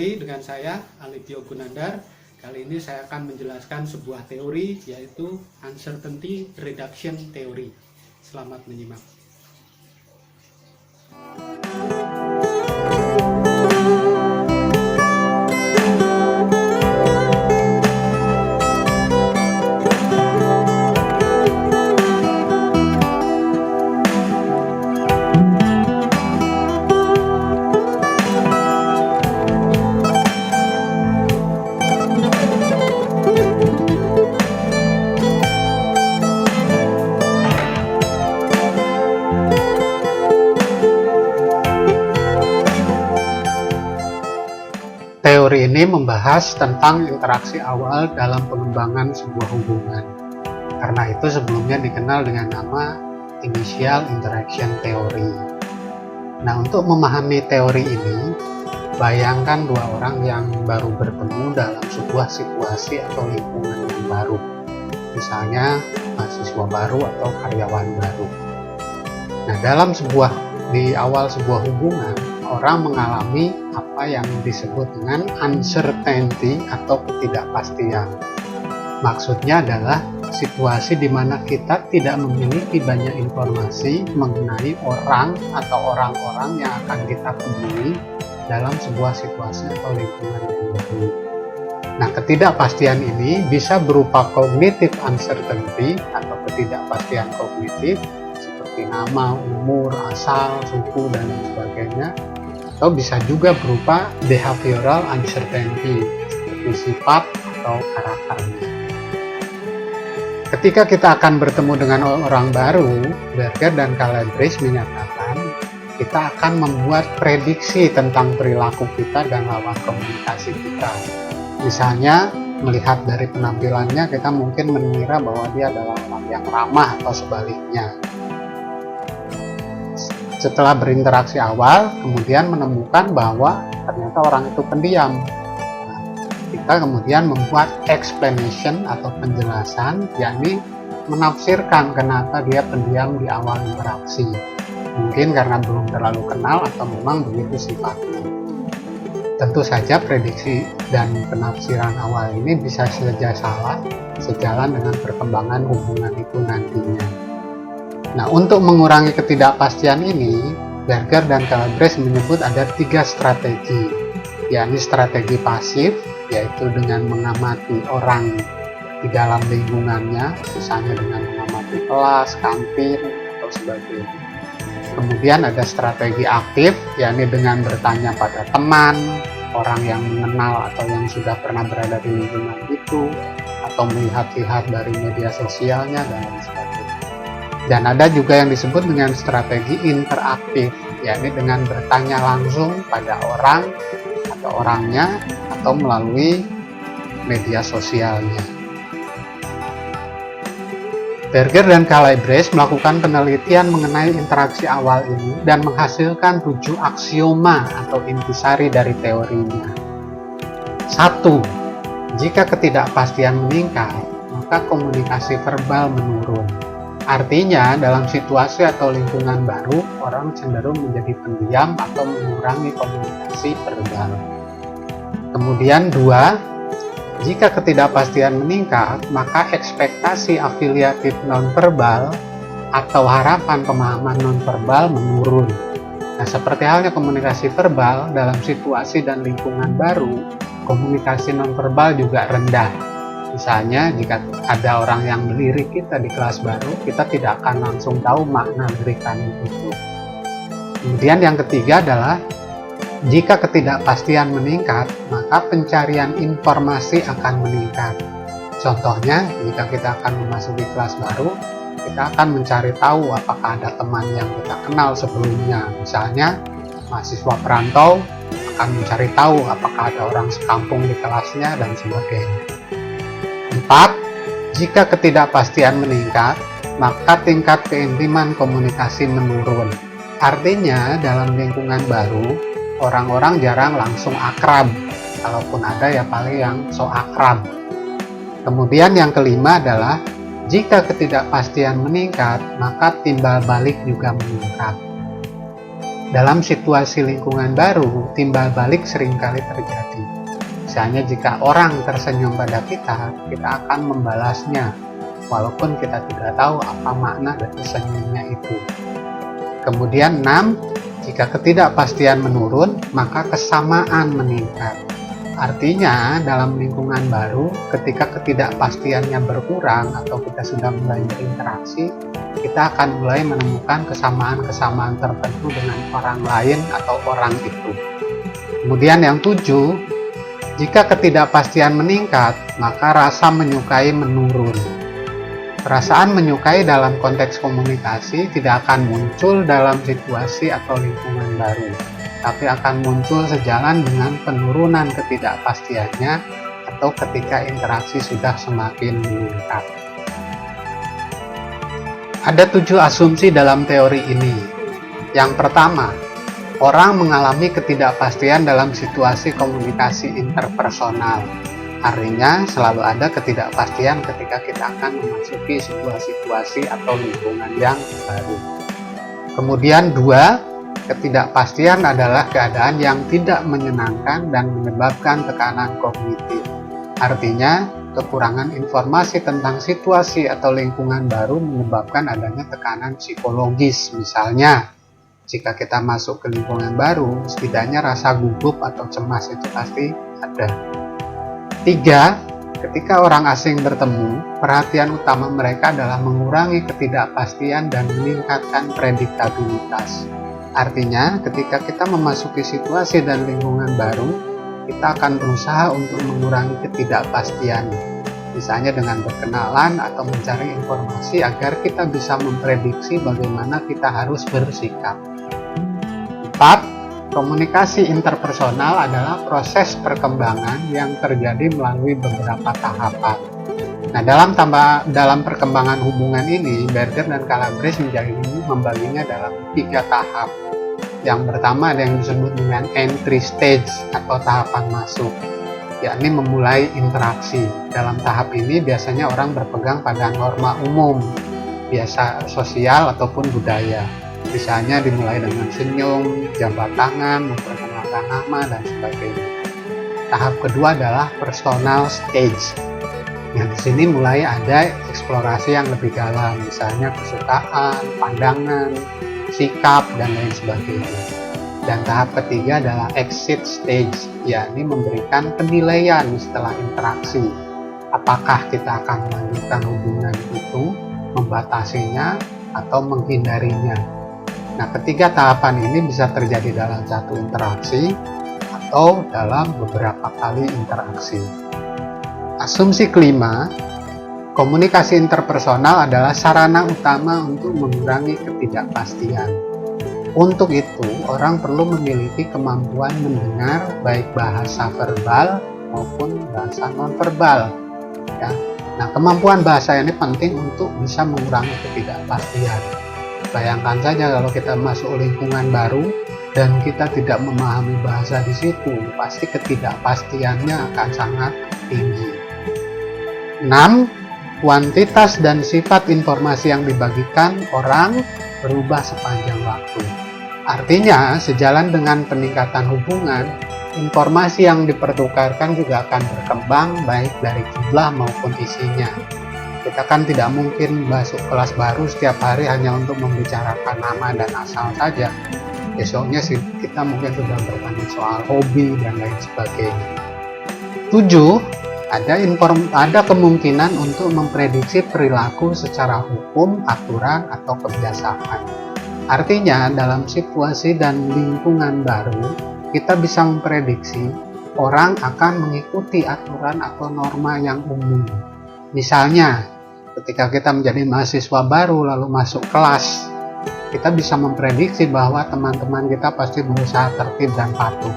kembali dengan saya Alibio Gunandar. Kali ini saya akan menjelaskan sebuah teori, yaitu Uncertainty Reduction Theory. Selamat menyimak. Teori ini membahas tentang interaksi awal dalam pengembangan sebuah hubungan. Karena itu sebelumnya dikenal dengan nama Initial Interaction Theory. Nah, untuk memahami teori ini, bayangkan dua orang yang baru bertemu dalam sebuah situasi atau lingkungan yang baru. Misalnya mahasiswa baru atau karyawan baru. Nah, di awal sebuah hubungan, orang mengalami apa yang disebut dengan uncertainty atau ketidakpastian. Maksudnya adalah situasi di mana kita tidak memiliki banyak informasi mengenai orang atau orang-orang yang akan kita temui dalam sebuah situasi atau lingkungan yang baru. Nah, ketidakpastian ini bisa berupa cognitive uncertainty atau ketidakpastian kognitif seperti nama, umur, asal, suku, dan lain sebagainya, atau bisa juga berupa behavioral uncertainty seperti sifat atau karakternya. Ketika kita akan bertemu dengan orang baru, Berger dan Calabrese menyatakan kita akan membuat prediksi tentang perilaku kita dan lawan komunikasi kita. Misalnya, melihat dari penampilannya, kita mungkin mengira bahwa dia adalah orang yang ramah atau sebaliknya. Setelah berinteraksi awal, kemudian menemukan bahwa ternyata orang itu pendiam. Nah, kita kemudian membuat explanation atau penjelasan, yakni menafsirkan kenapa dia pendiam di awal interaksi. Mungkin karena belum terlalu kenal atau memang begitu sifatnya. Tentu saja prediksi dan penafsiran awal ini bisa saja salah, sejalan dengan perkembangan hubungan itu nantinya. Nah, untuk mengurangi ketidakpastian ini, Berger dan Calabrese menyebut ada 3 strategi, yakni strategi pasif, yaitu dengan mengamati orang di dalam lingkungannya, misalnya dengan mengamati kelas, kantin, atau sebagainya. Kemudian ada strategi aktif, yakni dengan bertanya pada teman, orang yang mengenal atau yang sudah pernah berada di lingkungan itu, atau melihat-lihat dari media sosialnya, dan lain sebagainya. Dan ada juga yang disebut dengan strategi interaktif, yakni dengan bertanya langsung pada orang atau orangnya atau melalui media sosialnya. Berger dan Calabrese melakukan penelitian mengenai interaksi awal ini dan menghasilkan 7 aksioma atau intisari dari teorinya. 1. Jika ketidakpastian meningkat, maka komunikasi verbal menurun. Artinya, dalam situasi atau lingkungan baru, orang cenderung menjadi pendiam atau mengurangi komunikasi verbal. Kemudian 2, jika ketidakpastian meningkat, maka ekspektasi afiliatif nonverbal atau harapan pemahaman nonverbal menurun. Nah, seperti halnya komunikasi verbal, dalam situasi dan lingkungan baru, komunikasi nonverbal juga rendah. Misalnya, jika ada orang yang melirik kita di kelas baru, kita tidak akan langsung tahu makna lirikan itu. Kemudian yang ketiga adalah, jika ketidakpastian meningkat, maka pencarian informasi akan meningkat. Contohnya, jika kita akan memasuki kelas baru, kita akan mencari tahu apakah ada teman yang kita kenal sebelumnya. Misalnya, mahasiswa perantau akan mencari tahu apakah ada orang sekampung di kelasnya, dan sebagainya. 4. Jika ketidakpastian meningkat, maka tingkat keintiman komunikasi menurun. Artinya, dalam lingkungan baru, orang-orang jarang langsung akrab. Kalaupun ada, ya paling yang so akrab. Kemudian yang kelima adalah, jika ketidakpastian meningkat, maka timbal balik juga meningkat. Dalam situasi lingkungan baru, timbal balik seringkali terjadi. Misalnya jika orang tersenyum pada kita, kita akan membalasnya, walaupun kita tidak tahu apa makna dari senyumnya itu. Kemudian 6, jika ketidakpastian menurun, maka kesamaan meningkat. Artinya, dalam lingkungan baru, ketika ketidakpastiannya berkurang atau kita sudah mulai berinteraksi, kita akan mulai menemukan kesamaan-kesamaan tertentu dengan orang lain atau orang itu. Kemudian yang 7, jika ketidakpastian meningkat, maka rasa menyukai menurun. Perasaan menyukai dalam konteks komunikasi tidak akan muncul dalam situasi atau lingkungan baru, tapi akan muncul sejalan dengan penurunan ketidakpastiannya atau ketika interaksi sudah semakin meningkat. Ada 7 asumsi dalam teori ini. Yang pertama, orang mengalami ketidakpastian dalam situasi komunikasi interpersonal. Artinya, selalu ada ketidakpastian ketika kita akan memasuki sebuah situasi atau lingkungan yang baru. Kemudian 2, ketidakpastian adalah keadaan yang tidak menyenangkan dan menyebabkan tekanan kognitif. Artinya, kekurangan informasi tentang situasi atau lingkungan baru menyebabkan adanya tekanan psikologis. Misalnya, jika kita masuk ke lingkungan baru, setidaknya rasa gugup atau cemas itu pasti ada. 3, ketika orang asing bertemu, perhatian utama mereka adalah mengurangi ketidakpastian dan meningkatkan prediktabilitas. Artinya, ketika kita memasuki situasi dan lingkungan baru, kita akan berusaha untuk mengurangi ketidakpastian. Misalnya dengan berkenalan atau mencari informasi agar kita bisa memprediksi bagaimana kita harus bersikap. 4, komunikasi interpersonal adalah proses perkembangan yang terjadi melalui beberapa tahapan. Nah, dalam perkembangan hubungan ini, Berger dan Calabrese membaginya dalam 3 tahap. Yang pertama ada yang disebut dengan entry stage atau tahapan masuk, yakni memulai interaksi. Dalam tahap ini biasanya orang berpegang pada norma umum, biasa sosial ataupun budaya. Misalnya dimulai dengan senyum, jabat tangan, memperkenalkan nama, dan sebagainya. Tahap kedua adalah personal stage. Yang di sini mulai ada eksplorasi yang lebih dalam, misalnya kesukaan, pandangan, sikap, dan lain sebagainya. Dan tahap ketiga adalah exit stage, yakni memberikan penilaian setelah interaksi. Apakah kita akan melanjutkan hubungan itu, membatasinya, atau menghindarinya. Nah, ketiga tahapan ini bisa terjadi dalam satu interaksi atau dalam beberapa kali interaksi. Asumsi kelima, komunikasi interpersonal adalah sarana utama untuk mengurangi ketidakpastian. Untuk itu, orang perlu memiliki kemampuan mendengar baik bahasa verbal maupun bahasa nonverbal. Ya. Nah, kemampuan bahasa ini penting untuk bisa mengurangi ketidakpastian. Bayangkan saja kalau kita masuk lingkungan baru dan kita tidak memahami bahasa di situ, pasti ketidakpastiannya akan sangat tinggi. 6. Kuantitas dan sifat informasi yang dibagikan orang berubah sepanjang waktu. Artinya, sejalan dengan peningkatan hubungan, informasi yang dipertukarkan juga akan berkembang baik dari jumlah maupun isinya. Kita kan tidak mungkin masuk kelas baru setiap hari hanya untuk membicarakan nama dan asal saja. Besoknya kita mungkin sudah bertanya soal hobi dan lain sebagainya. 7. Ada kemungkinan untuk memprediksi perilaku secara hukum, aturan, atau kebiasaan. Artinya, dalam situasi dan lingkungan baru, kita bisa memprediksi orang akan mengikuti aturan atau norma yang umum. Misalnya, ketika kita menjadi mahasiswa baru lalu masuk kelas, kita bisa memprediksi bahwa teman-teman kita pasti berusaha tertib dan patuh.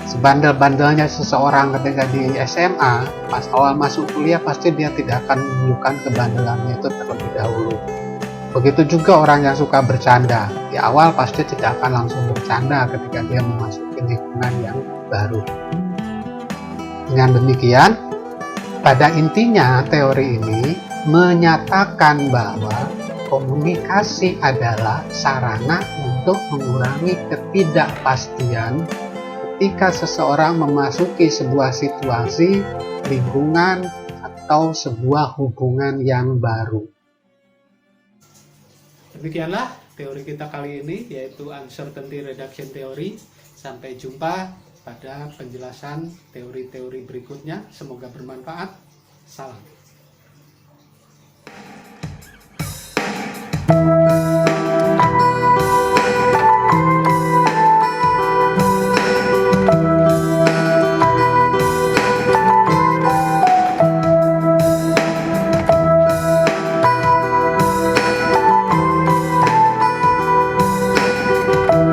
Sebandel-bandelnya seseorang ketika di SMA, pas awal masuk kuliah pasti dia tidak akan menunjukkan kebandelannya itu terlebih dahulu. Begitu juga orang yang suka bercanda, di awal pasti tidak akan langsung bercanda ketika dia memasuki lingkungan yang baru. Dengan demikian, pada intinya teori ini menyatakan bahwa komunikasi adalah sarana untuk untuk mengurangi ketidakpastian ketika seseorang memasuki sebuah situasi, lingkungan, atau sebuah hubungan yang baru. Demikianlah teori kita kali ini, yaitu Uncertainty Reduction Theory. Sampai jumpa pada penjelasan teori-teori berikutnya. Semoga bermanfaat. Salam.